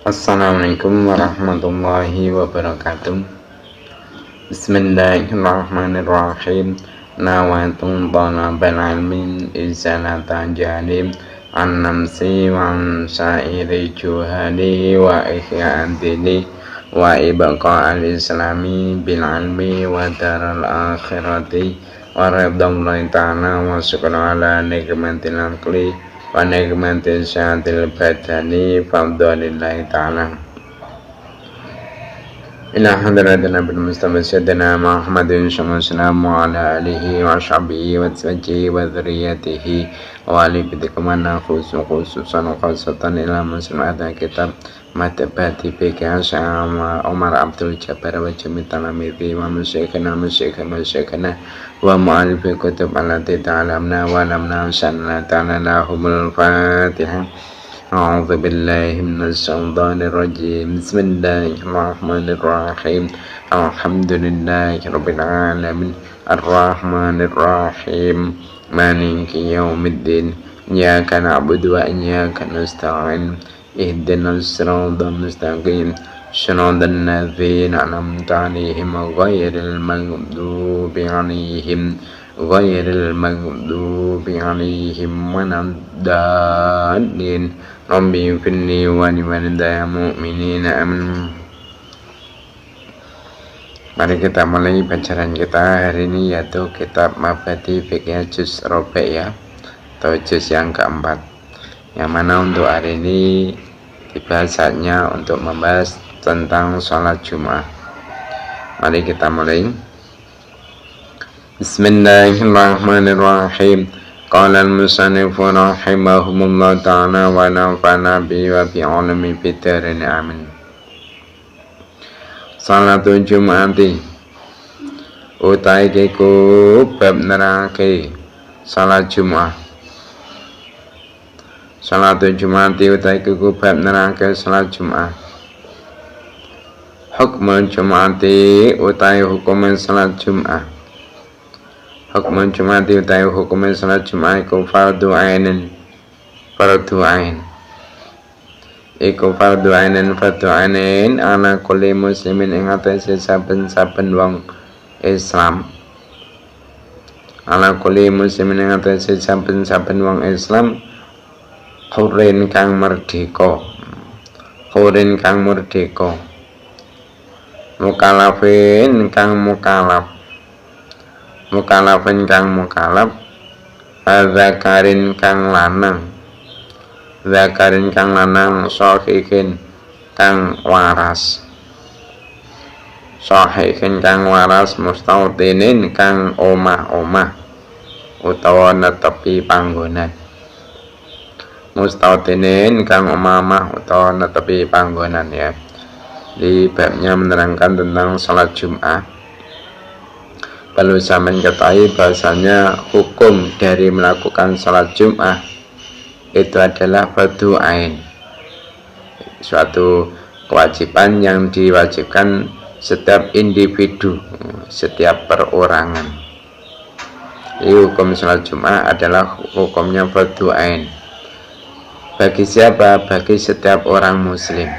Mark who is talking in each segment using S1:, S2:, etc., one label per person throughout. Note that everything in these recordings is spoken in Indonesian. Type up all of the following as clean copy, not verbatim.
S1: Assalamualaikum warahmatullahi wabarakatuh. Bismillahirrahmanirrahim. Nawaitu talabal ilmin izalata jalim an namsi wa an sa'iri juhali wa ihya'an dini wa ibqa al-islami bil ilmi wa daral akhirati wa ridhallahi ta'ala wa syukran ala nikmatil aqli wa nikmatil syahadil badani fadhalillahi ta'ala ila hadratina bil mustafa sayyidina Muhammadin sallallahu ala alihi wa sahbihi wa sahbihi wa dzurriyyatihi wa ali bidkamana khususan khasatan ila muslimata kitab matabati bika sama Umar Abdul Jabbar wa jami talamidi wa musyikhana wa mu'alifi kutub alati ta'alamna wa lamna sanna ta'ala lahumul fatihah. أعوذ بالله من الشيطان الرجيم بسم الله الرحمن الرحيم الحمد لله رب العالمين الرحمن الرحيم مالك يوم الدين إياك نعبد وإياك نستعين اهدنا الصراط المستقيم صراط الذين أنعمت عليهم غير المغضوب عليهم ولا الضالين Rabbi firli wa liwalidayya mu'minina amin. Mari kita mulai pelajaran kita hari ini, yaitu kitab Mabadi Fiqh juz Rabi' ya, atau juz yang keempat, yang mana untuk hari ini dibahasanya untuk membahas tentang sholat Jumat. Mari kita mulai. Bismillahirrahmanirrahim. Qala al-musannif rahimahumullah ta'ala wa nafa'ana bi wa bi ulumi bidarin amin. Salatul Jum'ati utai kiku bab nerake salat Jum'ah. Salatul Jum'ati utai kiku bab nerake salat Jum'ah. Hukmul Jum'ati utai hukuman salat Jum'ah. Hukuman Jum'ati utai hukuman salat Jum'ah iku fardu ainin ala kulli muslimin ing atase saben-saben wong Islam. Ala kulli muslimin ing atase saben-saben wong Islam hurin kang merdeka. Mukalafin kang mukalaf, zakarin kang lanang, sahihin kang waras, mustautinin kang omah utawa netepi panggonan. Mustautinin kang omah utawa netepi panggonan ya. Di babnya menerangkan tentang salat Jum'ah. Perlu sampeyan ketahui bahasanya hukum dari melakukan salat Jum'ah itu adalah fardu ain, suatu kewajiban yang diwajibkan setiap individu, setiap perorangan. Jadi hukum salat Jum'ah adalah hukumnya fardu ain. Bagi siapa? Bagi setiap orang muslim.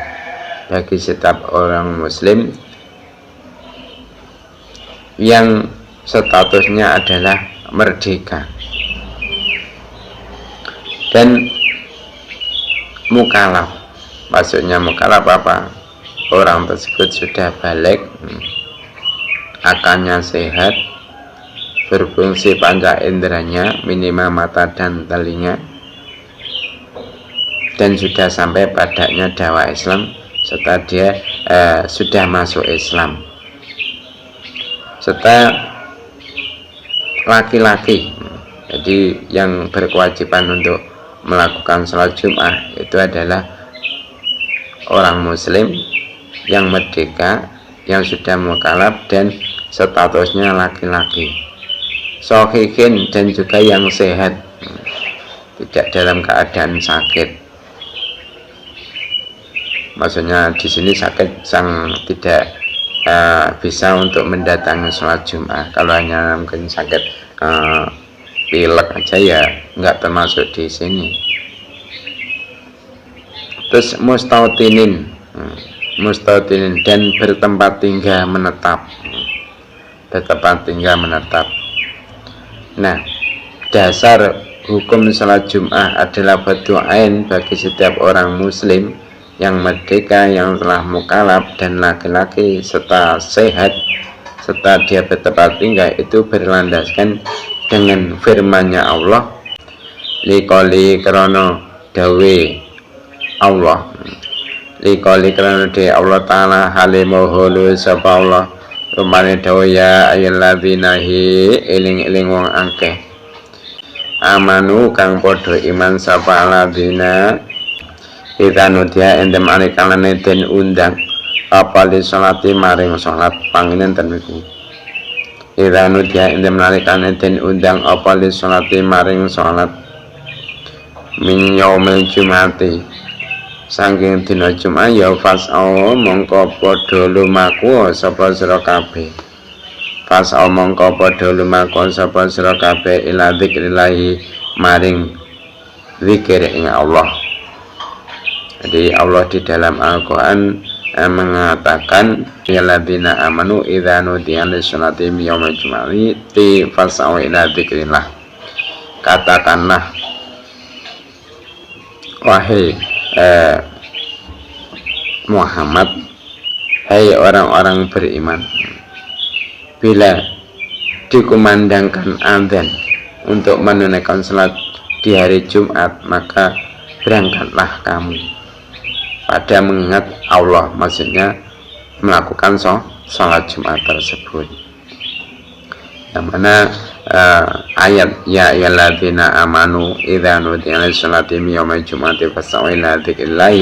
S1: Bagi setiap orang muslim yang statusnya adalah merdeka dan mukalaf. Maksudnya mukalaf apa? Orang tersebut sudah balik, akalnya sehat, berfungsi panca inderanya, minimal mata dan telinga, dan sudah sampai padanya dakwah Islam serta dia sudah masuk Islam, serta laki-laki. Jadi yang berkewajiban untuk melakukan sholat Jum'ah itu adalah orang muslim yang merdeka, yang sudah mukalaf dan statusnya laki-laki, sahihin dan juga yang sehat, tidak dalam keadaan sakit. Maksudnya di sini sakit sang tidak bisa untuk mendatangi sholat Jum'ah. Kalau hanya mungkin sakit pilek aja ya nggak termasuk di sini. Terus mustautinin Mustaqilin dan bertempat tinggal menetap. Bertempat tinggal menetap. Nah, dasar hukum salat Jum'ah adalah fardu ain bagi setiap orang muslim yang merdeka, yang telah mukallaf dan laki-laki serta sehat, serta dia bertempat tinggal, itu berlandaskan dengan firman-Nya Allah, liqali krono dawe Allah, liqali krono dawe Allah Ta'ala halimuhulu sapa Allah rumane dawe ya ayyuhalladzina eling-eling wong akeh amanu kang padha iman sapa alladzina Idzanudia endem alikalane den undang apa li sholati maring sholat panginten niku. Idzanudia endem alikalane den undang apa li sholati maring sholat min yaumil jumati saking dina Jumat ya fasau mongko padha lumaku sapa sira kabeh. Fasau mongko padha lumaku sapa sira kabeh ila dzikrillahi maring zikir ing Allah. Jadi Allah di dalam Al-Quran mengatakan ya ladzina amanu idza nudiya lis-sholati yaumil jum'ati fas'au ila dzikrillah. Katakanlah wahai Muhammad, hai orang-orang beriman, bila dikumandangkan adzan untuk menunaikan salat di hari Jumat, maka berangkatlah kamu pada mengingat Allah, maksudnya melakukan sholat Jumat tersebut, yang mana ayat ya ayyuhalladzina amanu idza nudiya lis-sholati min yaumil jum'ati fas'au ila dzikrillah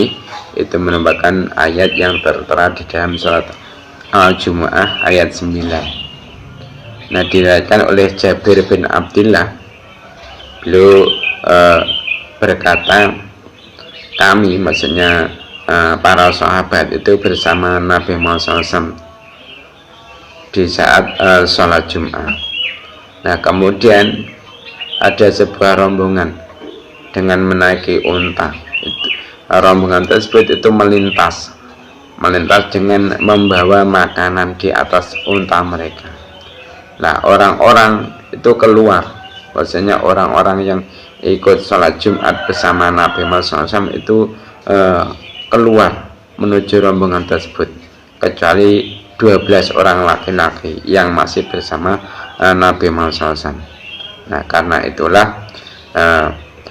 S1: itu merupakan ayat yang tertera di dalam surat Al-Jumu'ah ayat 9. Nah, diriwayatkan oleh Jabir bin Abdullah, beliau berkata, kami, maksudnya para sahabat itu bersama Nabi Muhammad SAW di saat sholat Jumat. Nah, kemudian ada sebuah rombongan dengan menaiki unta. Rombongan tersebut itu melintas dengan membawa makanan di atas unta mereka. Nah, orang-orang itu keluar, maksudnya orang-orang yang ikut sholat Jumat bersama Nabi Muhammad SAW itu keluar menuju rombongan tersebut, kecuali 12 orang laki-laki yang masih bersama Nabi Muhammad SAW. Nah, karena itulah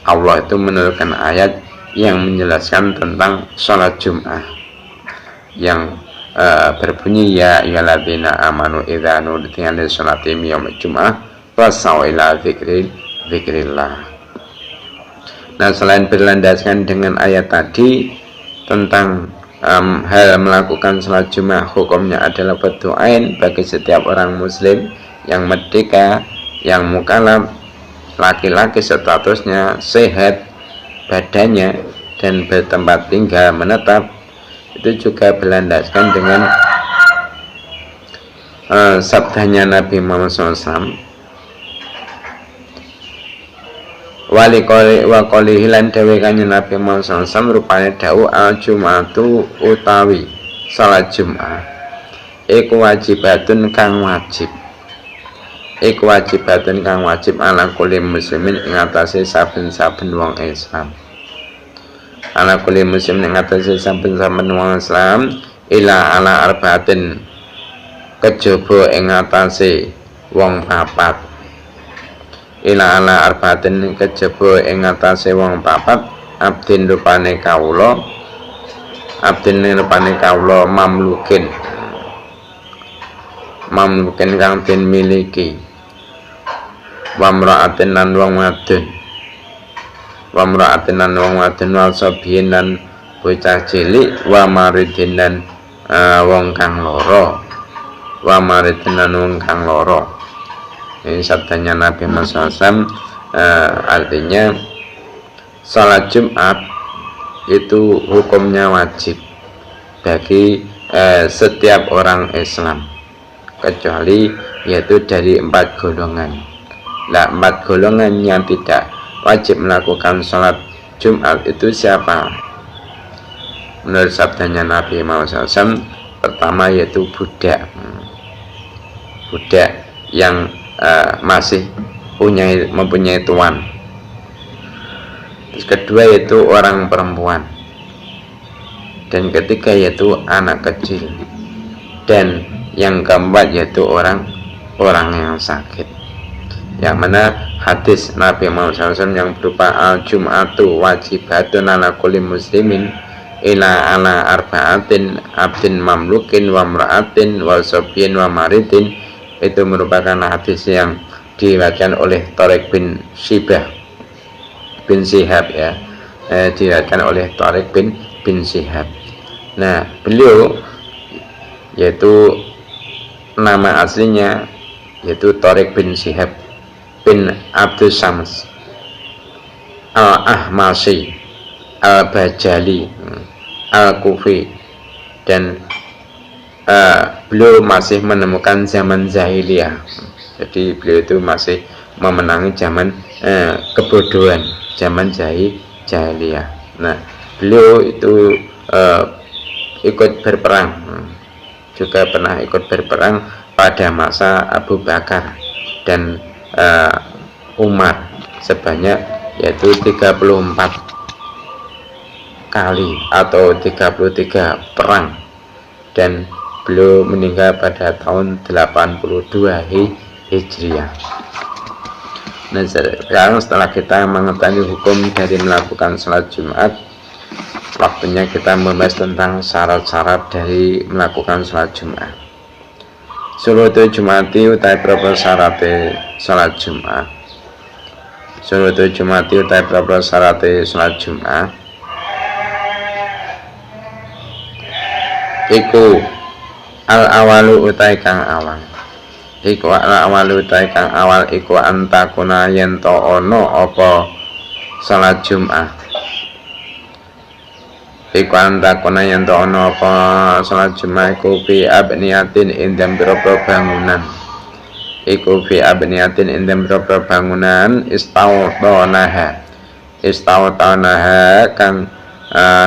S1: Allah itu menurunkan ayat yang menjelaskan tentang sholat Jumat yang berbunyi ya ayyuhalladzina amanu idza nudiya lis-sholati min yaumil jum'ah fas'au ila dzikrillah. Nah, selain berlandaskan dengan ayat tadi tentang hal melakukan sholat Jumat, hukumnya adalah fardu ain bagi setiap orang muslim yang merdeka, yang mukallaf, laki-laki statusnya sehat badannya dan bertempat tinggal menetap. Itu juga berlandaskan dengan sabdanya Nabi Muhammad SAW, wa qolihi lan dewe kanjeng Nabi Muhammad SAW rupane dawuh al-jum'atu utawi salat Jumat iku wajibatun kang wajib, iku wajibatun kang wajib ala kulli muslimin ing atase saben-saben wong Islam, ala kulli muslimin ing atase saben-saben wong Islam ila ala arbaatin kejaba ing atase wong papat, ila ala arbaatin kejaba ing atase wong papat, abdin rupane kawula, abdin rupane kawula mamlukin kang den miliki, wa mra'atin lan wong wadon, wa mra'atin lan wong wadon, wa sabiyin lan bocah cilik, wa maridin lan wong kang lara, wa maridin lan wong kang lara. Ini sabdanya Nabi Muhammad SAW, artinya salat Jumat itu hukumnya wajib bagi setiap orang Islam, kecuali yaitu dari 4 golongan. Nah, 4 golongan yang tidak wajib melakukan salat Jumat itu siapa? menurut sabdanya Nabi Muhammad SAW, pertama yaitu budak yang masih mempunyai tuan. Terus kedua yaitu orang perempuan, dan ketiga yaitu anak kecil, dan yang keempat yaitu orang yang sakit. Yang mana hadis Nabi Muhammad SAW yang berupa al-jum'atu wajibatun ala kulli muslimin ila ala arba'atin abdin mamlukin wa mra'atin wa sobyin wa maridin, itu merupakan hadis yang diriwayatkan oleh Tariq bin Shihab ya, diriwayatkan oleh Tariq bin Shihab. Nah, beliau yaitu nama aslinya yaitu Tariq bin Shihab bin Abdus Syams al-Ahmasi al-Bajali al-Kufi, dan beliau masih menemukan zaman jahiliyah. Jadi beliau itu masih memenangi zaman kebodohan, zaman jahiliyah. Nah, beliau itu ikut berperang, juga pernah ikut berperang pada masa Abu Bakar dan Umar sebanyak yaitu 34 kali atau 33 perang, dan beliau meninggal pada tahun 82 Hijriah. Nah, sekarang setelah kita mengetahui hukum dari melakukan salat Jumat, waktunya kita membahas tentang syarat-syarat dari melakukan salat Jumat. Surutul Jumati utai berapa syaratnya salat Jumat? Surutul Jumati utai berapa syaratnya salat Jumat? Iku al-awalu utai kang awal. Iku al-awalu utai kang awal iku antakuna yen to ono apa salat Jumat. Iku antakuna yen to ono apa salat Jumat iku fi abniyatin indam pira-pira bangunan. Iku fi abniyatin indam pira-pira bangunan istawtanaha kang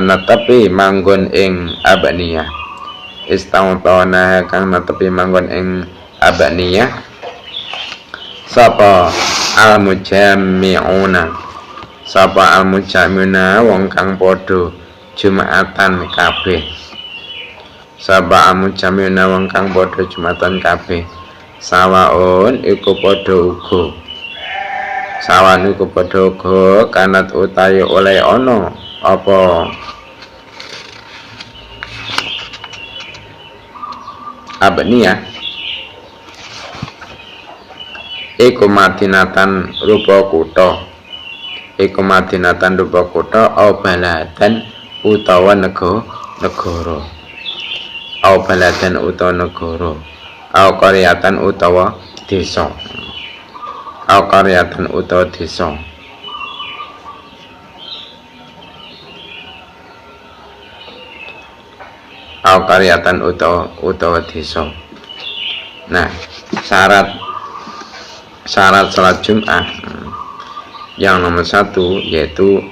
S1: netepi manggon ing abniyah. Istawtanaha kang netepi manggon ing abniyah sapa al-mujammi'una, sapa al-mujammi'una wong kang padha Jumatan kabeh. Sapa al-mujammi'una wong kang padha Jumatan kabeh. Sawaun iku padha uga. Sawan iku padha uga kanat utahe oleh ana apa abniyah iku madinatan rupa kutha, iku madinatan rupa kutha au baladan utawa negara, au baladan utawa negara, au qaryatan utawa desa, au qaryatan utawa desa. Au qaryatan utawa desa. Nah, syarat salat Jumat yang nomor 1 yaitu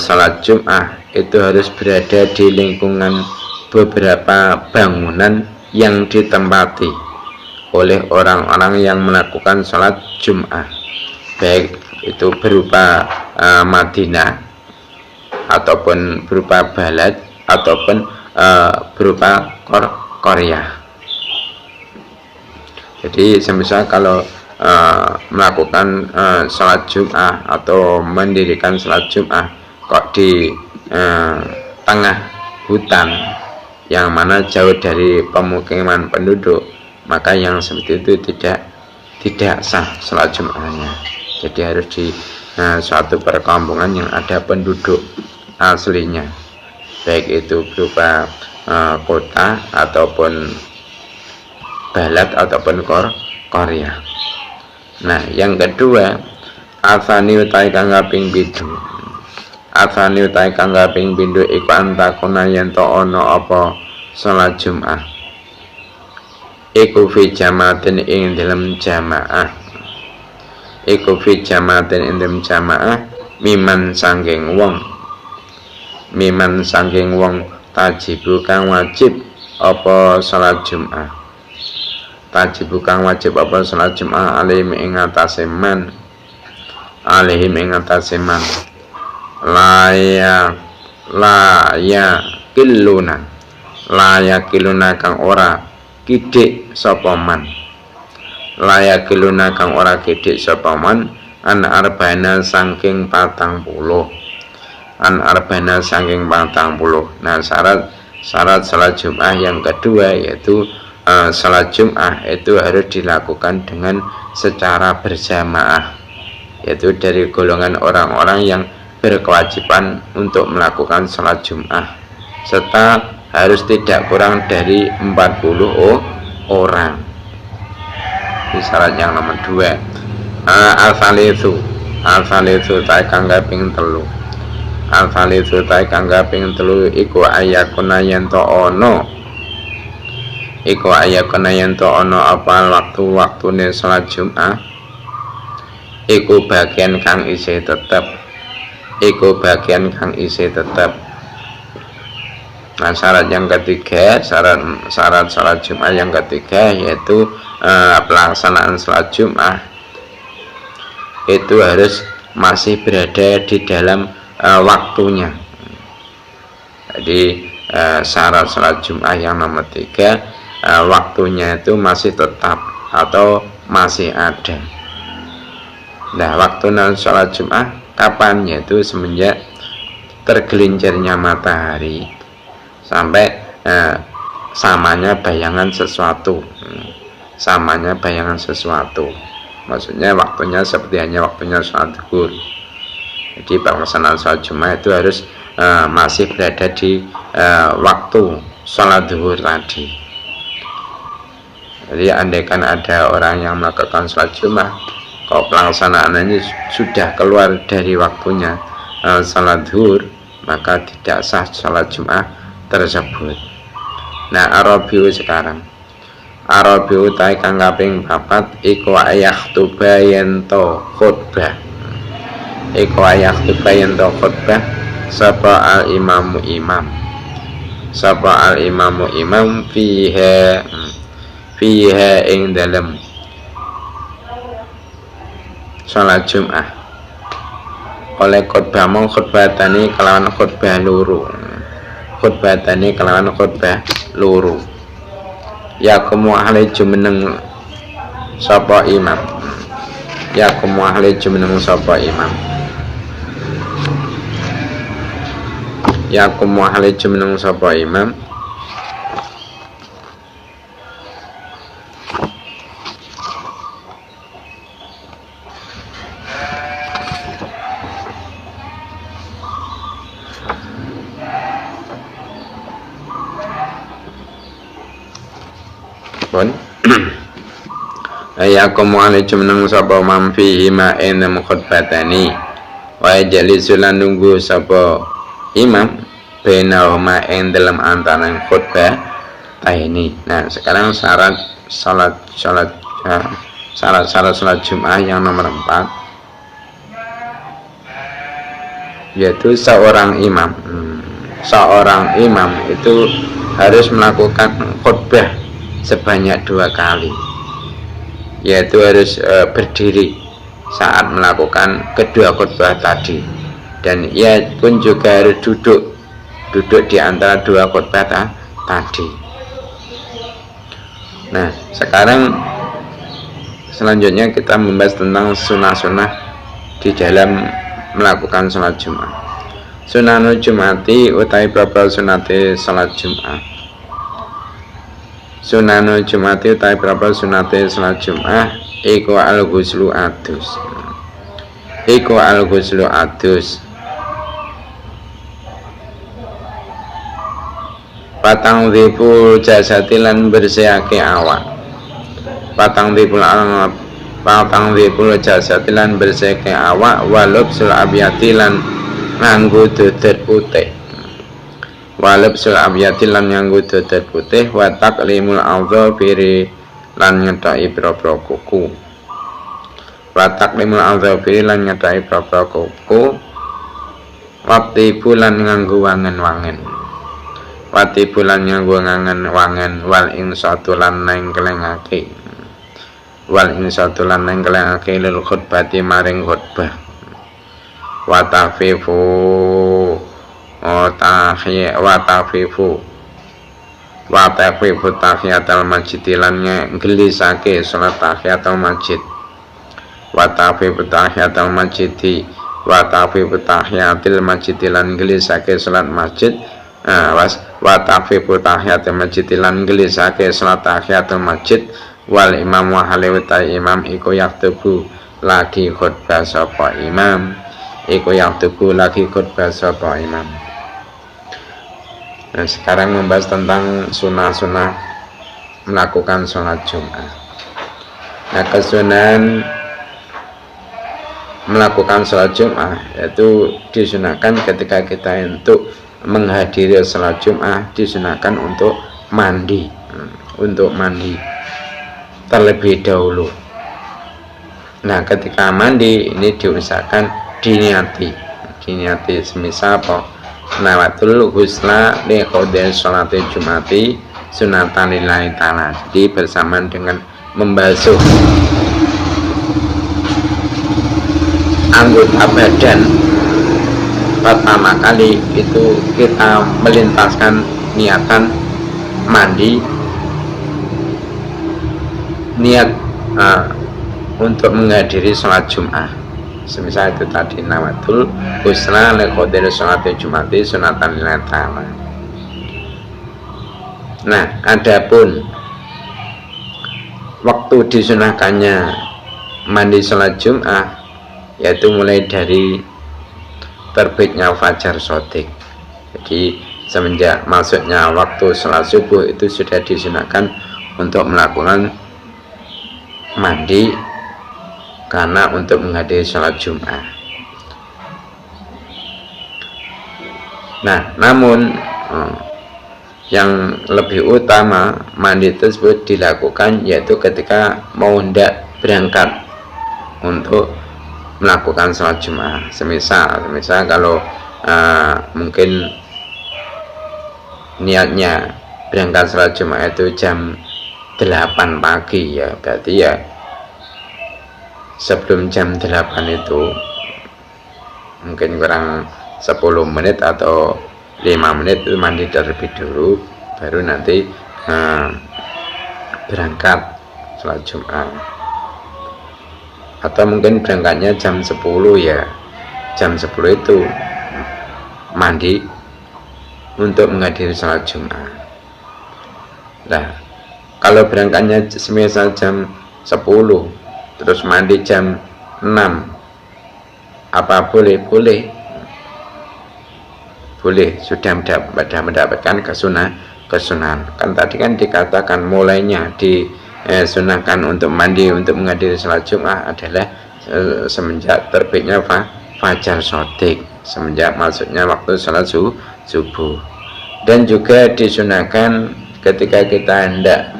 S1: salat Jumat itu harus berada di lingkungan beberapa bangunan yang ditempati oleh orang-orang yang melakukan salat Jumat, baik itu berupa Madinah ataupun berupa balad ataupun berupa Korea. Jadi semisal kalau melakukan salat Jumat atau mendirikan salat Jumat kok di tengah hutan yang mana jauh dari pemukiman penduduk, maka yang seperti itu tidak sah salat Jumatnya. Jadi harus di suatu perkampungan yang ada penduduk aslinya, baik itu berupa kota ataupun balad ataupun Korea. Nah, yang kedua, asani utai kang kaping 7. Asani utai kang kaping 7 iku antakuna yen to ana apa salat Jumat. Iku fi jamaatin ing dalam jamaah. Iku fi jamaatin ing dalam jamaah miman sangking wong. Miman sangking wong tajibu kang wajib apa salat Jumat. Tajibu kang wajib apa salat Jumat alaihim ing atase man. Alaihim ing atase man. Laya kiluna kang ora kidik sapa man. Laya kiluna kang ora kidik sapa man an arbana saking 40. An arbana saking 40. Nah, syarat salat Jumat yang kedua yaitu salat Jumat itu harus dilakukan dengan secara berjamaah, yaitu dari golongan orang-orang yang berkewajiban untuk melakukan salat Jumat, serta harus tidak kurang dari 40 orang. Ini syarat yang nomor 2. Al-Thalithu ta'i kang kaping 3. Al-Thalithu ta'i kang kaping 3 iku ayakuna yanto ono. Iku ayakuna yanto ono apa waktu-waktune salat Jumat. Iku bagian kang isih tetep. Nah, syarat yang ketiga, syarat salat Jumat yang ketiga yaitu pelaksanaan salat Jumat itu harus masih berada di dalam waktunya. Jadi syarat salat Jumat yang nomor 3, waktunya itu masih tetap atau masih ada. Nah, waktu salat Jumat kapan? Yaitu semenjak tergelincirnya matahari sampai samanya bayangan sesuatu. Maksudnya waktunya seperti hanya waktunya salat zuhur. Jadi pelaksanaan salat Jumat itu harus masih berada di waktu salat zuhur tadi. Jadi andaikan ada orang yang melakukan salat Jumat, kalau pelaksanaannya sudah keluar dari waktunya salat zuhur, maka tidak sah salat Jumat tersebut. Nah, Arabiu sekarang. Arabiu ta'i kang kaping 4 iku ayaktuba yento khutbah. Iku ayaktuba yento khutbah sapa al-imamu imam. Sapa al-imamu imam fiha ing dalem salat Jumat. Oleh khutbah mong khutbatani kelawan khutbah loro. Yakumu ahli jumeneng sapa imam. Pun ayakum wa alaikum nang sapa man fihi ma ena khutbatani wa jalisul nunggu sapa imam bainahuma ing dalam antara khutbah ini. Nah, sekarang syarat salat Jumat yang nomor 4 yaitu seorang imam itu harus melakukan khutbah sebanyak 2 kali, yaitu harus berdiri saat melakukan kedua khutbah tadi, dan ia pun juga harus duduk di antara 2 khutbah tadi. Nah, sekarang selanjutnya kita membahas tentang sunnah-sunnah di dalam melakukan salat Jumat. Sunanul Jumati utai babal sunate salat Jumat. Sunanul Jumati utai babal sunate salat Jumat iku al-ghuslu adus. Patang dhipul jasatilan bersihake awak. Patang dhipul jasatilan bersihake awak walubsul abyatilan nganggo dodot putih. Walubsul abyatilan nganggo dodot putih wa taqlimul adzafiri lan nyedaki boro-boro kuku. Wa taqlimul adzafiri lan nyedaki boro-boro kuku. Waktu bulan nganggo wangen-wangen. wati bulan nganggo ngangen wangen wal insatu lan nengkelengake lil khutbati maring khutbah wa tafifu tahiyatul masjid lan nggelisake salat tahiyatul masjid wa tafifu tahiyatul masjid lan nggelisake salat masjid wa tafifu tahiyatul masjid lan nggelisake salat tahiyatul masjid wal imam wa halewatai imam iku yaktubu lagi khutbah sapa imam Nah, sekarang membahas tentang sunah-sunah melakukan sholat Jumat. Nah, kesunahan melakukan sholat Jumat yaitu disunahkan ketika kita untuk menghadiri sholat Jumat, disunahkan untuk mandi terlebih dahulu. Nah, ketika mandi ini diusahakan diniati semisal apa? Nawatul husna li qadai sholati jumati sunatan lillahi ta'ala. Jadi bersamaan dengan membasuh anggota badan pertama kali itu kita melintaskan niatan mandi, niat untuk menghadiri sholat Jumat. Semisal itu tadi nawatul husna li qadai sholati jumati sunatan lillahi ta'ala. Nah, adapun waktu disunahkannya mandi sholat Jumat yaitu mulai dari terbitnya fajar shadiq. Jadi semenjak masuknya waktu sholat subuh itu sudah disunahkan untuk melakukan mandi karena untuk menghadiri sholat Jumat. Nah, namun yang lebih utama mandi tersebut dilakukan yaitu ketika mau hendak berangkat untuk melakukan sholat Jumat. Semisal kalau mungkin niatnya berangkat sholat Jumat itu jam 8 pagi ya, berarti ya sebelum jam 8 itu mungkin kurang 10 menit atau 5 menit itu mandi terlebih dulu, baru nanti berangkat sholat Jumat. Atau mungkin berangkatnya jam 10 ya, jam 10 itu mandi untuk menghadiri sholat Jumat. Nah, kalau berangkatnya semisal jam 10 terus mandi jam 6, apa boleh? Boleh, sudah mendapatkan kesunahan. Kan tadi kan dikatakan mulainya disunahkan untuk mandi untuk menghadiri sholat Jumat adalah semenjak terbitnya fajar shadiq, semenjak masuknya waktu sholat subuh. Dan juga disunahkan ketika kita hendak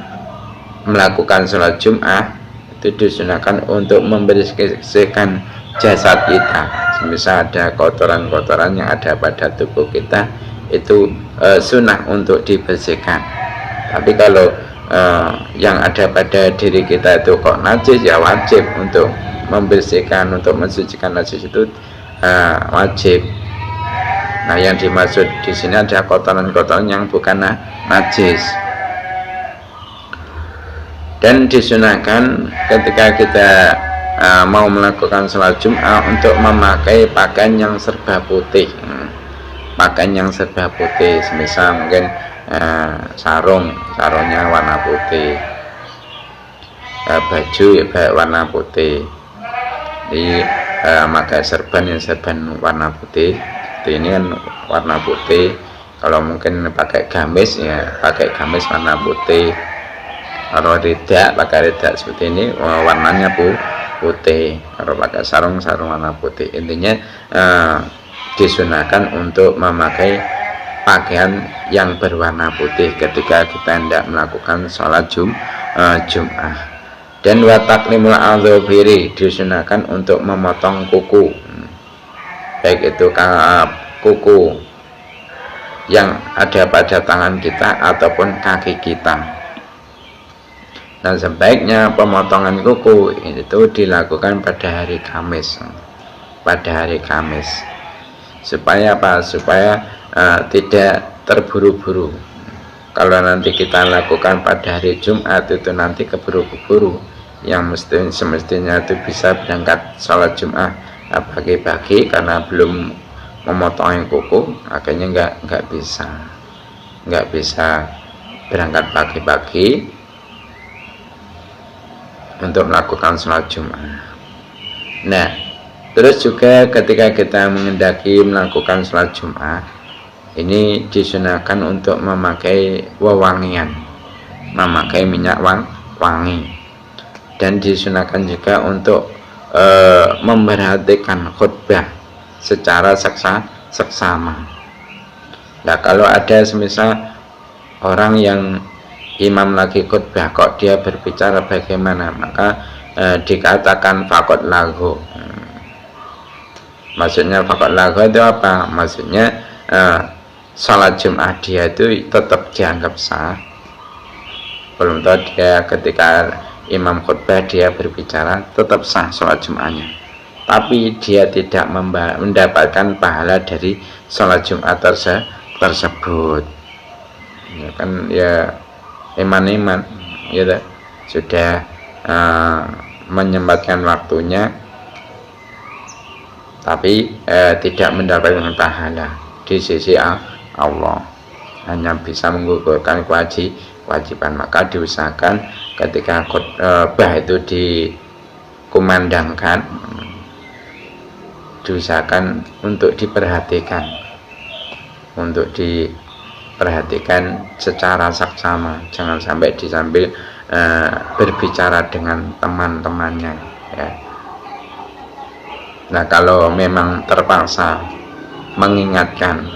S1: melakukan sholat Jumat itu disunahkan untuk membersihkan jasad kita. Misal ada kotoran-kotoran yang ada pada tubuh kita itu sunnah untuk dibersihkan. Tapi kalau yang ada pada diri kita itu kok najis, ya wajib untuk membersihkan, untuk mensucikan najis itu wajib. Nah, yang dimaksud di sini ada kotoran-kotoran yang bukan najis. Dan disunahkan ketika kita mau melakukan sholat Jumat untuk memakai pakaian yang serba putih. Semisal mungkin sarungnya warna putih, baju ya warna putih, di pakai serban warna putih. Ini kan warna putih. Kalau mungkin pakai gamis ya pakai gamis warna putih. Kalau tidak pakai ridak seperti ini warnanya putih. Kalau pakai sarung warna putih. Intinya disunahkan untuk memakai pakaian yang berwarna putih ketika kita hendak melakukan sholat Jumat. Dan wa taklimul adzhiri, disunahkan untuk memotong kuku, baik itu kuku yang ada pada tangan kita ataupun kaki kita. Nah, sebaiknya pemotongan kuku itu dilakukan pada hari Kamis. Pada hari Kamis. Supaya apa? Supaya tidak terburu-buru. Kalau nanti kita lakukan pada hari Jumat itu nanti keburu-buru, yang semestinya itu bisa berangkat sholat Jumat pagi-pagi karena belum memotong kuku, akhirnya nggak bisa berangkat pagi-pagi untuk melakukan sholat Jumat. Nah, terus juga ketika kita mengendaki melakukan sholat Jumat, ini disunahkan untuk memakai wewangian, memakai minyak wangi, dan disunahkan juga untuk memperhatikan khutbah secara seksama. Nah, kalau ada semisal orang yang imam lagi khutbah kok dia berbicara bagaimana, maka dikatakan faqad lagho. Maksudnya faqad lagho itu apa? Maksudnya salat Jumat dia itu tetap dianggap sah. Belum tahu dia ketika imam khutbah dia berbicara tetap sah salat Jumatnya, tapi dia tidak mendapatkan pahala dari salat Jumat tersebut. Ya kan, ya iman ya sudah menyempatkan waktunya tapi tidak mendapatkan pahala di sisi Allah, hanya bisa menggugurkan kewajiban. Maka diusahakan ketika khutbah itu dikumandangkan, diusahakan untuk diperhatikan secara saksama, jangan sampai disambil berbicara dengan teman-temannya ya. Nah, kalau memang terpaksa mengingatkan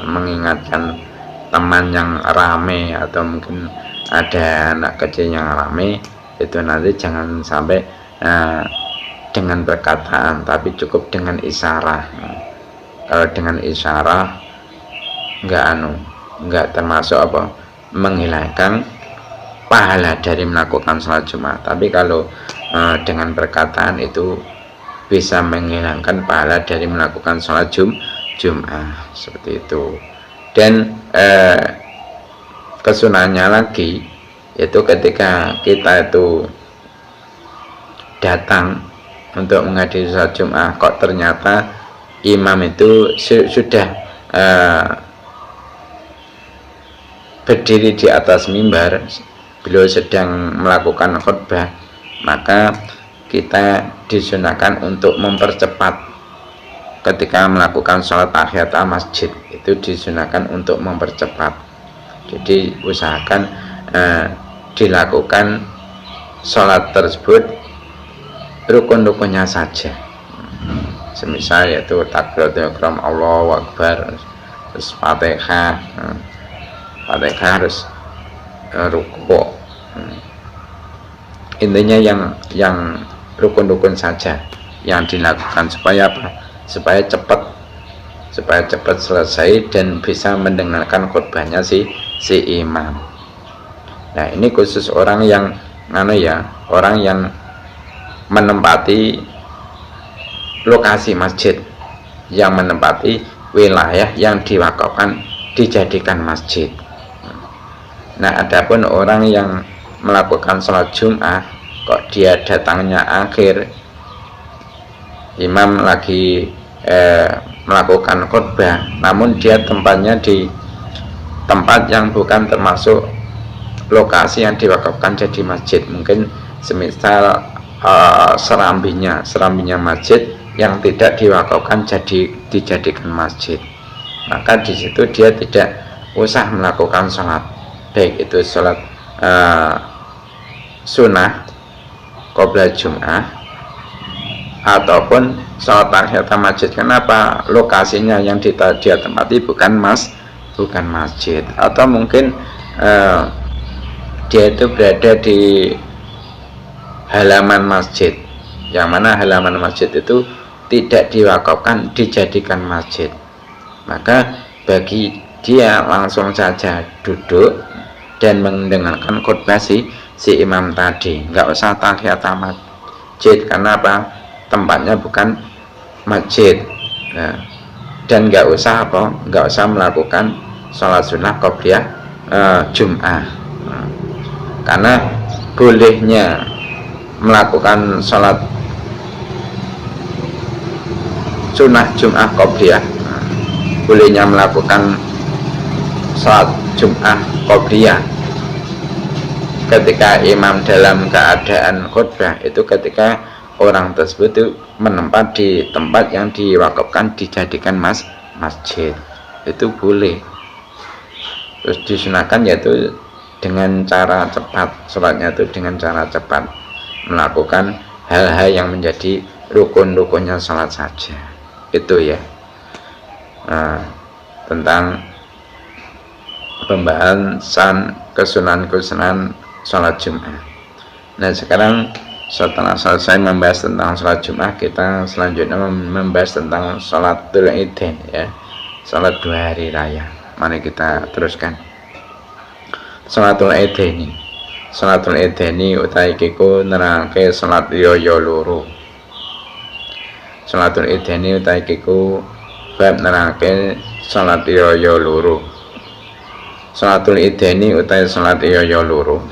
S1: teman yang rame atau mungkin ada anak kecil yang rame, itu nanti jangan sampai dengan perkataan, tapi cukup dengan isyarat. Kalau dengan isyarat enggak termasuk menghilangkan pahala dari melakukan sholat Jumat, tapi kalau dengan perkataan itu bisa menghilangkan pahala dari melakukan sholat Jumat seperti itu. Dan kesunahnya lagi yaitu ketika kita itu datang untuk menghadiri sholat Jumat, kok ternyata imam itu sudah berdiri di atas mimbar, beliau sedang melakukan khutbah, maka kita disunahkan untuk mempercepat ketika melakukan sholat tahiyatul masjid, itu disunahkan untuk mempercepat. Jadi usahakan dilakukan sholat tersebut rukun-rukunnya saja, semisal yaitu takbiratul ihram, Allahu Akbar, terus Fatihah harus ruku. Intinya yang rukun-rukun saja yang dilakukan, supaya apa? Supaya cepat selesai dan bisa mendengarkan khutbahnya si imam. Nah, ini khusus orang yang orang yang menempati lokasi masjid, yang menempati wilayah yang diwakafkan dijadikan masjid. Nah, adapun orang yang melakukan sholat Jumat kok dia datangnya akhir, imam lagi melakukan khutbah, namun dia tempatnya di tempat yang bukan termasuk lokasi yang diwakafkan jadi masjid, mungkin semisal serambinya masjid yang tidak diwakafkan dijadikan masjid, maka di situ dia tidak usah melakukan sholat, baik itu sholat sunnah qoblal Jum'ah ataupun sholat tahiyatul masjid. Kenapa? Lokasinya yang dia tempati bukan masjid, atau mungkin dia itu berada di halaman masjid, yang mana halaman masjid itu tidak diwakafkan dijadikan masjid. Maka bagi dia langsung saja duduk dan mendengarkan khutbah si imam tadi, nggak usah tahiyatul masjid. Karena apa? Tempatnya bukan masjid. Nah, dan nggak usah melakukan sholat sunnah qobliyah Jum'ah. Karena bolehnya melakukan sholat sunnah Jum'ah qobliyah, bolehnya melakukan sholat Jum'ah qobliyah ketika imam dalam keadaan khutbah, itu ketika orang tersebut itu menempat di tempat yang diwakafkan dijadikan masjid, itu boleh. Terus disunahkan yaitu dengan cara cepat, sholatnya itu dengan cara cepat, melakukan hal-hal yang menjadi rukun-rukunnya sholat saja. Itu ya, tentang pembahasan kesunahan sholat Jum'ah. Nah, sekarang setelah selesai membahas tentang sholat Jum'ah, kita selanjutnya membahas tentang sholatul Idain ya, sholat 2 hari raya. Mari kita teruskan. Sholatul Idain utawi iku nerangke sholat yoyo loro. Sholatul Idain utawi iku bab nerangke sholat yoyo loro. Sholatul Idain utawi sholat yoyo loro.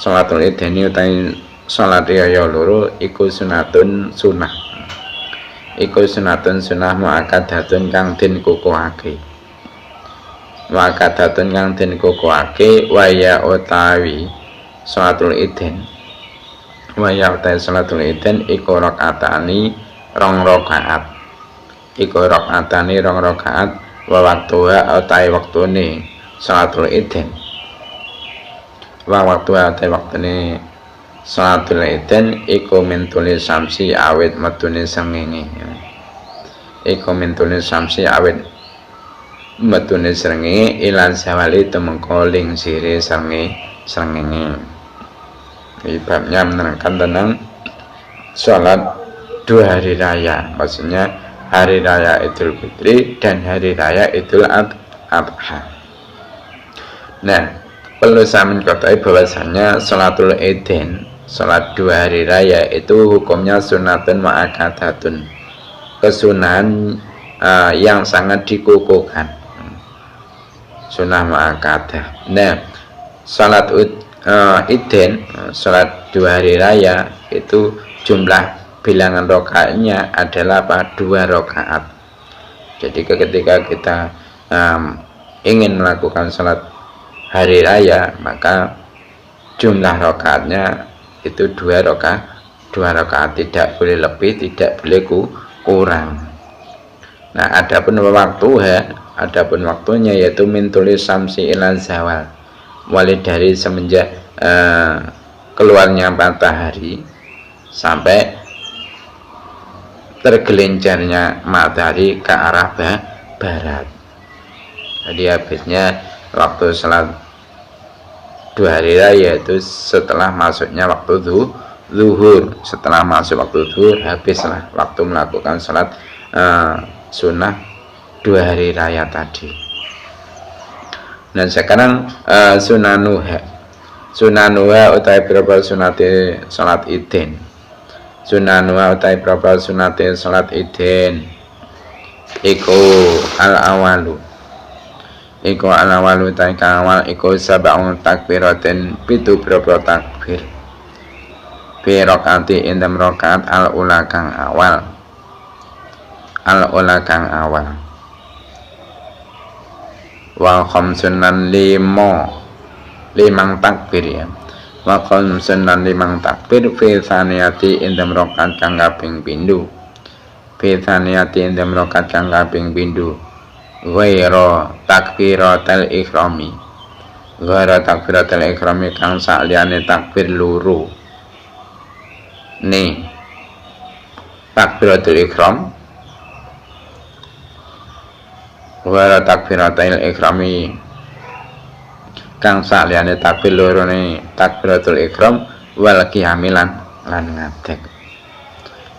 S1: Sholatul Idain utawi sholat yoyo loro iku sunatun sunah. Iku sunatun sunah muakkadatun kang den kukuhake. Muakkadatun kang den kukuhake waya utawi sholatul Idain. Waya utawi sholatul Idain iku rakaatani 2 rakaat. Iku rakaatani 2 rakaat wa waktuha utawi waktune sholatul Idain. Wa waktuha utawi waktune sholatul Idain iku mintuli samsi awit metune srengenge. Iku mintuli samsi awit metune srengenge ilan sawali temengko ling sire srengenge. Ibabnya menerangkan tentang sholat 2 hari raya, maksudnya hari raya Idul Fitri dan hari raya Idul Adha. Nah, perlu saya mengetahui bahwasanya sholatul Idain, sholat 2 hari raya itu hukumnya sunatun muakkadatun, kesunahan yang sangat dikukuhkan, sunnah muakkadah. Nah, sholat Idain, sholat 2 hari raya itu jumlah bilangan rakaatnya adalah 2 rakaat. Jadi ketika kita ingin melakukan sholat hari raya, maka jumlah rakaatnya itu 2 rakaat, tidak boleh lebih, tidak boleh kurang. Nah, adapun waktunya yaitu min tulis samsi ila zawal, mulai dari semenjak keluarnya matahari sampai tergelincirnya matahari ke arah barat. Jadi habisnya waktu salat 2 hari raya itu setelah masuknya waktu zuhur. Setelah masuk waktu zuhur, habislah waktu melakukan salat sunnah 2 hari raya tadi. Dan sekarang sunanuha utawi berapa sunate salat Idain. Sunanuha utawi berapa sunate salat Idain iku al-awalu. Iku al-awalu utawi kang awal iku sab'un takbiratin, 7 berapa takbir. Fi rakaati ing dalam rakaat al-ula kang awal. Al-ula kang awal. Wa khamsunan 5 takbir ya. Wa khamsunan 5 takbir fi tsaniyati ing dalam rakaat kang kaping pindho. Fi tsaniyati ing dalam rakaat kang kaping pindho. Ghaira takbiratul ikhrami. Ghaira takbiratul ikhrami kang saliyane takbir loro. Nih takbiratul ikhram, ghaira takbiratul ikhrami kang saliyane takbir loro ne takbiratul ikhram wal qiyamilan lan ngadeg.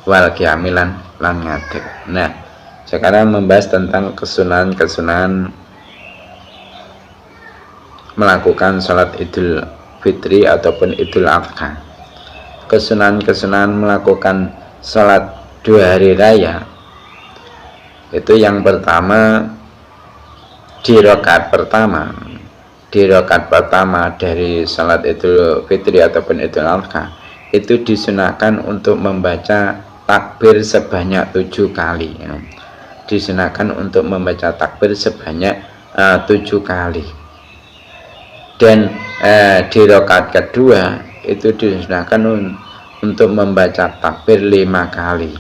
S1: Wal qiyamilan lan ngadeg. Nah, sekarang membahas tentang kesunahan melakukan sholat Idul Fitri ataupun Idul Adha. Kesunahan-kesunahan melakukan sholat 2 hari raya itu yang pertama di rakaat pertama dari sholat Idul Fitri ataupun Idul Adha itu disunahkan untuk membaca takbir sebanyak 7 kali ya. Disunahkan untuk membaca takbir sebanyak 7 kali. Dan di rakaat kedua itu disunahkan untuk membaca takbir 5 kali.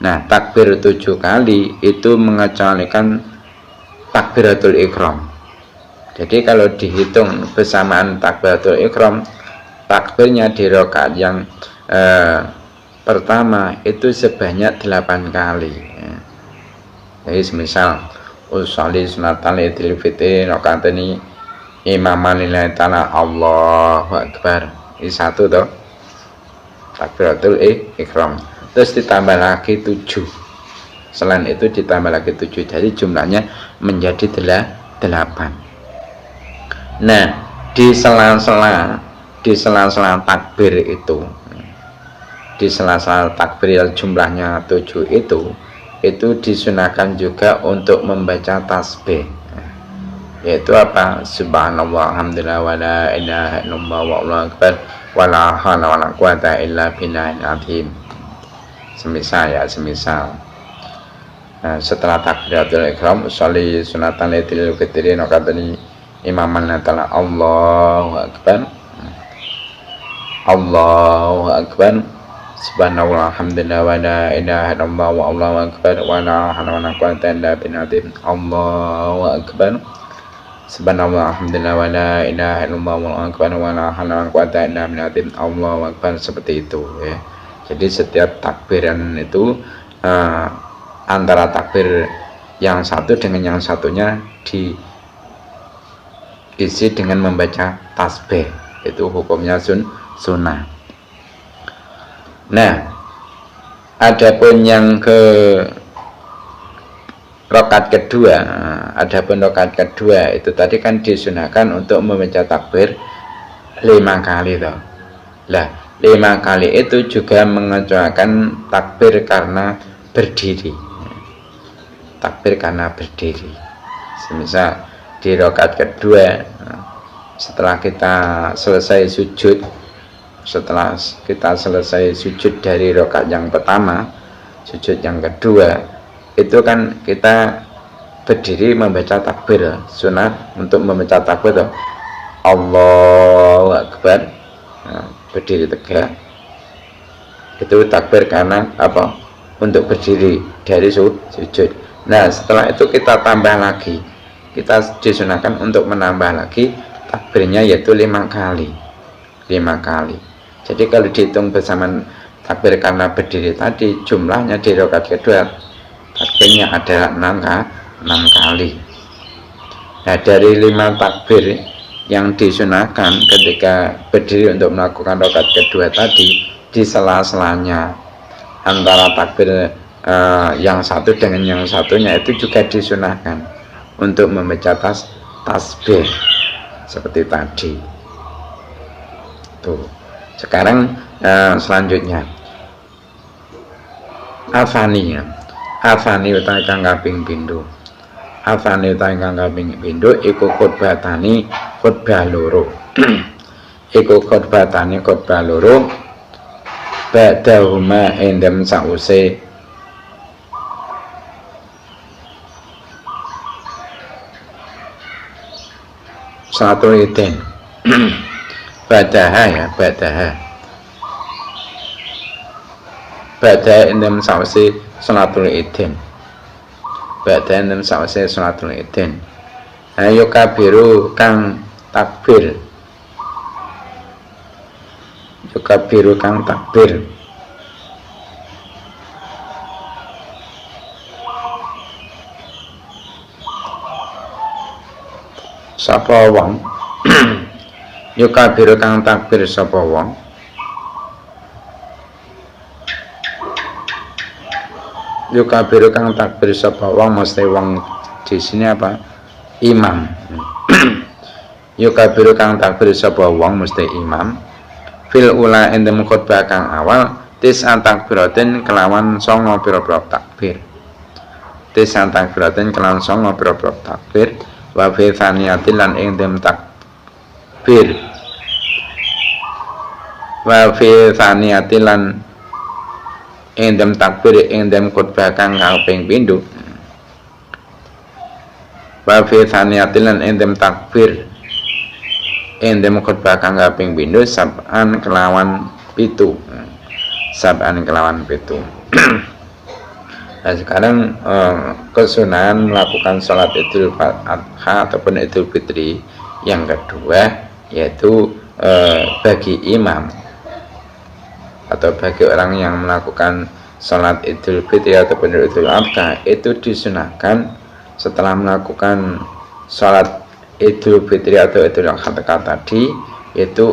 S1: Nah, takbir 7 kali itu mengecualikan takbiratul ihram. Jadi kalau dihitung bersamaan takbiratul ihram, takbirnya di rakaat yang pertama itu sebanyak 8 kali ya. Jadi semisal usolli sunnatal idul fitri rakaatani imaman lillahi ta'ala Allahu akbar, ini satu toh takbiratul ihram, terus ditambah lagi 7, selain itu ditambah lagi 7, jadi jumlahnya menjadi 8. Nah, di sela-sela takbir itu, di sela-sela takbir yang jumlahnya 7 itu disunahkan juga untuk membaca tasbih, yaitu apa? Subhanallah, alhamdulillah, wa la ilaha illallah, wallahu akbar, wa la haula wa la quwata illa billahil azim. Semisal. Nah, setelah takbiratul ihram, sholli sunatan idul fitri rakaatani imaman ta'ala Allahu akbar, subhanallah, alhamdulillah, wa la ilaha illallah, wallahu akbar, wa la haula wa la quwata illa billahil azim. Allahu akbar, subhanallah, alhamdulillah, wa la ilaha illallah, wallahu akbar, wa la haula wa la quwata illa billahil azim. Allahu akbar, seperti itu ya. Jadi setiap takbiran itu antara takbir yang satu dengan yang satunya diisi dengan membaca tasbih, itu hukumnya sunnah. Nah, adapun yang ke rakaat kedua, itu tadi kan disunahkan untuk membaca takbir 5 kali toh. Lah, 5 kali itu juga mengecualikan takbir karena berdiri. Semisal di rakaat kedua, setelah kita selesai sujud dari rakaat yang pertama, sujud yang kedua itu kan kita berdiri membaca takbir. Sunat untuk membaca takbir Allahu akbar, berdiri tegak, itu takbir karena apa? Untuk berdiri dari sujud. Nah, setelah itu kita tambah lagi, kita disunahkan untuk menambah lagi takbirnya, yaitu 5 kali. Jadi kalau dihitung bersamaan takbir karena berdiri tadi, jumlahnya di rakaat kedua takbirnya adalah 6 kali. Nah, dari 5 takbir yang disunahkan ketika berdiri untuk melakukan rakaat kedua tadi, di sela-selanya antara takbir yang satu dengan yang satunya itu juga disunahkan untuk membaca tasbih seperti tadi. Tuh. Sekarang selanjutnya Afani utawi kang kaping pindho. Afani utawi kang kaping pindho iku khutbatani khutbah loro. Iku khutbatani khutbah loro ba'dahuma endem sause salatul idin. Ba'daha endem sause salatul idin. Ayo kabiru kang takbir. Sapa wong yukabiru kang takbir sapa wong mesti wong di sini apa? Imam. yukabiru kang takbir sapa wong mesti imam fil ula endem khutbah kang awal tis'an takbiratin kelawan 9 pira-pira takbir tis'an takbiratin kelawan 9 pira-pira takbir wa fi thaniyatin lan endem takbir wa fi thaniyatin lan endem takbir endem khutbah kang kaping pindho wa fi thaniyatin lan endem takbir endem khutbah kang kaping pindho sab'an kelawan 7 sab'an kelawan 7. Nah sekarang kesunahan melakukan sholat Idul Adha ataupun Idul Fitri yang kedua yaitu bagi imam atau bagi orang yang melakukan sholat Idul Fitri ataupun Idul Adha itu disunahkan setelah melakukan sholat Idul Fitri atau Idul Adha tadi itu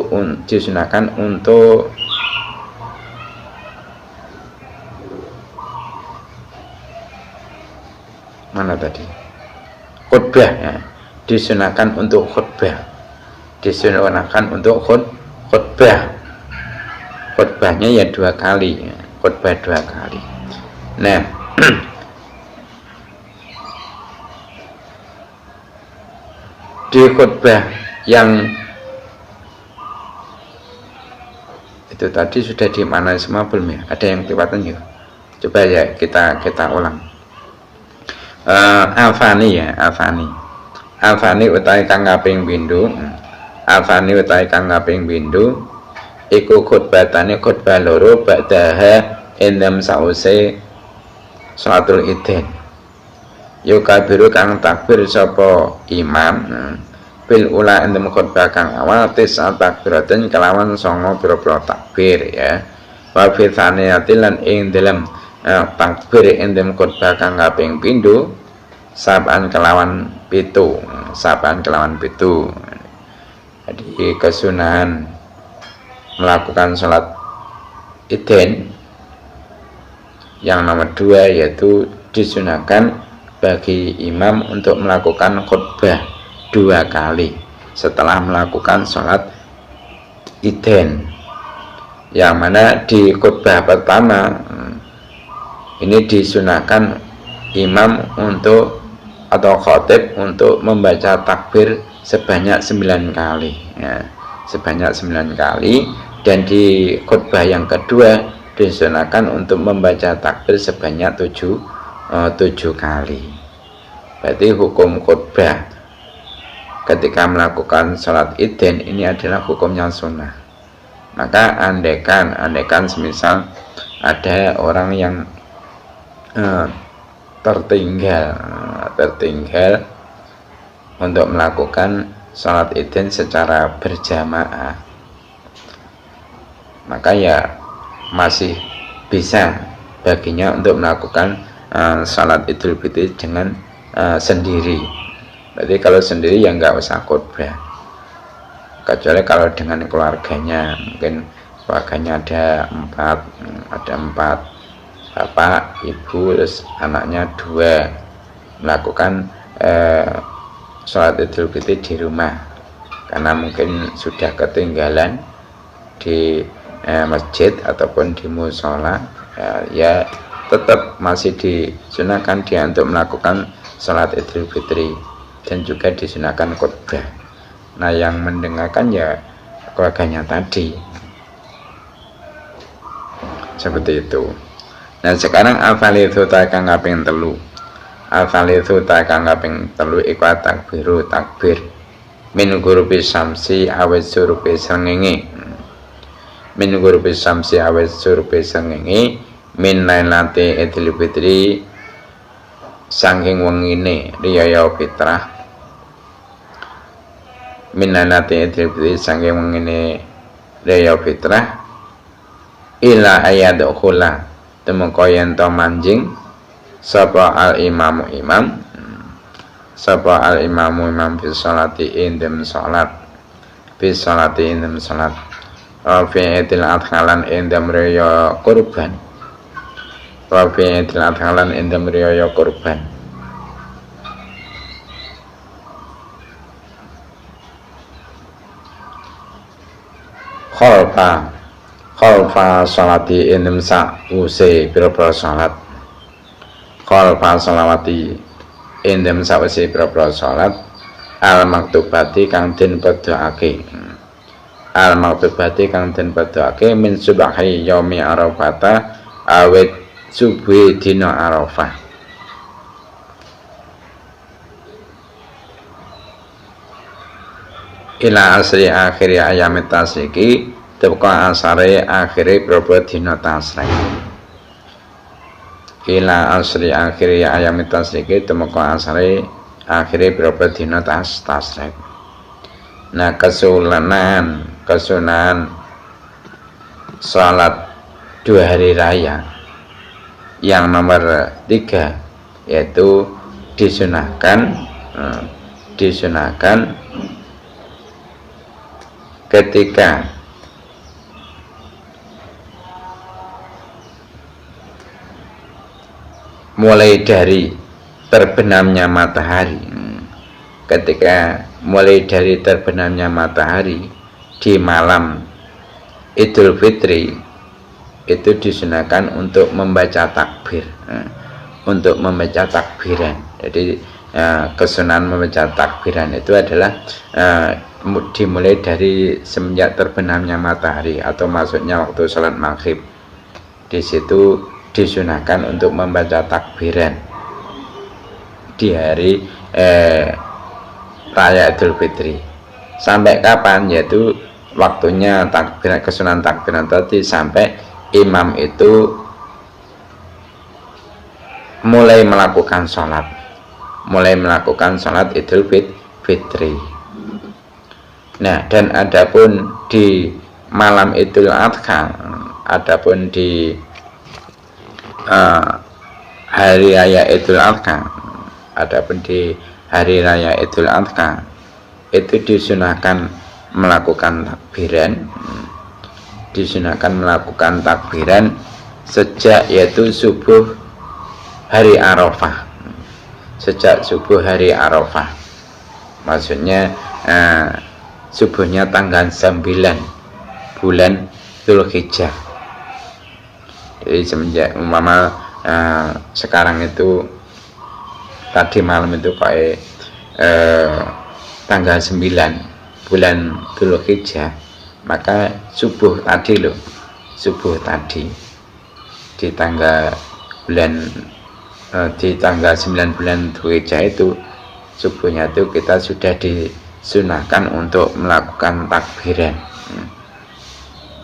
S1: disunahkan untuk mana tadi khutbah ya. Disunahkan untuk khutbah khutbahnya ya 2 kali ya. Khutbah 2 kali. Nah di khutbah yang itu tadi sudah dimaknai semua belum ya? Ada yang kelewatan ya? Coba ya kita ulang. Alfani ya, Alfani utawi kang kaping pindho. Alfani utawi kang kaping pindho iku khutbatane khutbah loro ba'daha endem sause salatul Idin. Yukabiru kang takbir sapa imam bil ula endem khutbah kang awal tis'at takbiratin kelawan 9 pira-pira takbir ya. Wa fi thaniyatin lan ing dalem takbir endem khutbah kang kaping pindho sab'an kelawan 7. Jadi kesunahan melakukan sholat Idin yang nomor 2 yaitu disunahkan bagi imam untuk melakukan khutbah 2 kali setelah melakukan sholat Idin, yang mana di khutbah pertama ini disunahkan imam untuk atau khatib untuk membaca takbir sebanyak 9 kali ya, sebanyak 9 kali, dan di khutbah yang kedua disunahkan untuk membaca takbir sebanyak 7 kali. Berarti hukum khutbah ketika melakukan sholat Idin ini adalah hukumnya sunnah. Maka andaikan semisal ada orang yang tertinggal untuk melakukan sholat Idin secara berjamaah, maka ya masih bisa baginya untuk melakukan sholat Idul Fitri dengan sendiri. Berarti kalau sendiri ya nggak usah khutbah, kecuali kalau dengan keluarganya, mungkin keluarganya ada 4 bapak, ibu, terus anaknya 2 melakukan sholat Idul Fitri di rumah karena mungkin sudah ketinggalan di masjid ataupun di musola, ya tetap masih disunahkan dia untuk melakukan sholat Idul Fitri dan juga disunahkan khutbah. Nah yang mendengarkan ya keluarganya tadi, seperti itu. Nah sekarang al-falithu takang kaping 3. Al-falithu takang kaping 3 iku takbiru takbir min gurubi samsi awet surupi srengenge. Min gurubi samsi awet surupi srengenge min lailati Idul Fitri saking wengine riyaya fitrah. Min lailati Idul Fitri saking wengine riyaya fitrah ila ayadkhula temeka yen to manjing sapa al imamu imam fi sholati indem salat fi sholati indem salat fi idil adhalan indem raya kurban khalfa sholati indem sause pira-pira salat khalfa sholawati indem sause pira-pira salat al maktubati kang den padhaake min subahi yaumi arafata awet subuh dina arafah ila asri akhiri ayam tasriki tepka asare akhiri pira-pira dina tasrik ila asri akhiri ayam tasriki tepka asare akhiri pira-pira dina tasrik. Nah kesunahan salat 2 hari raya yang nomor 3 yaitu disunahkan ketika mulai dari terbenamnya matahari di malam Idul Fitri itu disunahkan untuk membaca takbir takbiran. Jadi kesunahan membaca takbiran itu adalah dimulai dari semenjak terbenamnya matahari atau masuknya waktu sholat maghrib. Di situ disunahkan untuk membaca takbiran di hari raya Idul Fitri. Sampai kapan? Yaitu waktunya takbiran, kesunahan takbiran tadi sampai imam itu mulai melakukan sholat Idul Fitri. Nah, dan adapun di malam Idul Adha, adapun di hari raya Idul Adha, itu disunahkan melakukan takbiran sejak yaitu subuh hari Arafah. Maksudnya subuhnya tanggal 9 bulan Dzulhijjah. Jadi semenjak sekarang itu tadi malam itu kayak tanggal 9 bulan Dzulhijjah, maka subuh tadi di tanggal 9 bulan Dzulhijjah itu subuhnya itu kita sudah disunahkan untuk melakukan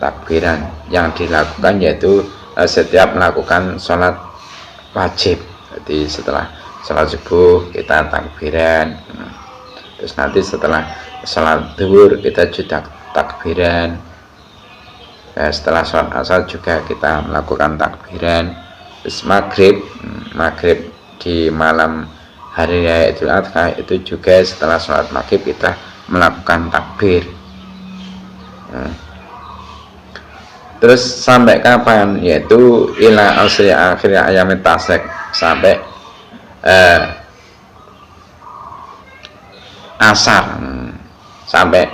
S1: takbiran yang dilakukan yaitu setiap melakukan sholat wajib. Jadi setelah sholat subuh kita takbiran, terus nanti setelah sholat zuhur kita juga takbiran, setelah sholat asar juga kita melakukan takbiran, terus maghrib di malam hari raya Idul Adha itu juga setelah sholat maghrib kita melakukan takbir. Terus sampai kapan? Yaitu ila asri akhir ayam tasrik, sampai asar, sampai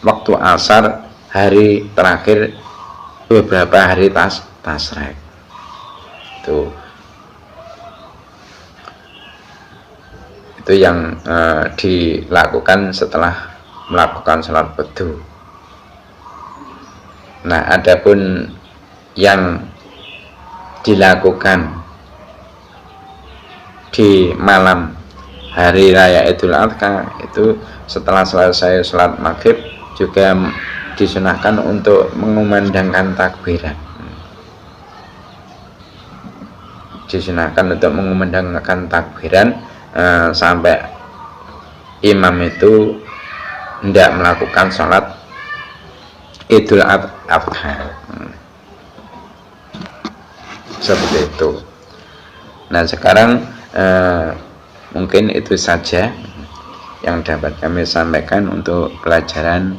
S1: waktu asar hari terakhir beberapa hari tasrik. Itu yang dilakukan setelah melakukan sholat beduk. Nah, adapun yang dilakukan di malam hari raya Idul Adha itu setelah selesai sholat maghrib juga disunahkan untuk mengumandangkan takbiran. Sampai imam itu tidak melakukan sholat Idul Adha. Seperti itu. Nah, sekarang mungkin itu saja yang dapat kami sampaikan untuk pelajaran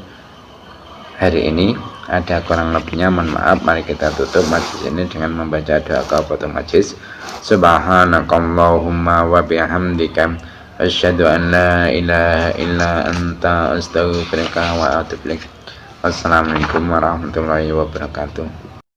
S1: hari ini. Ada kurang lebihnya mohon maaf. Mari kita tutup majlis ini dengan membaca doa kafatul majlis. Subhanakallahumma wa bihamdika asyhadu an la ilaha illa anta astaghfiruka wa atubu ilaik. Wassalamualaikum warahmatullahi wabarakatuh.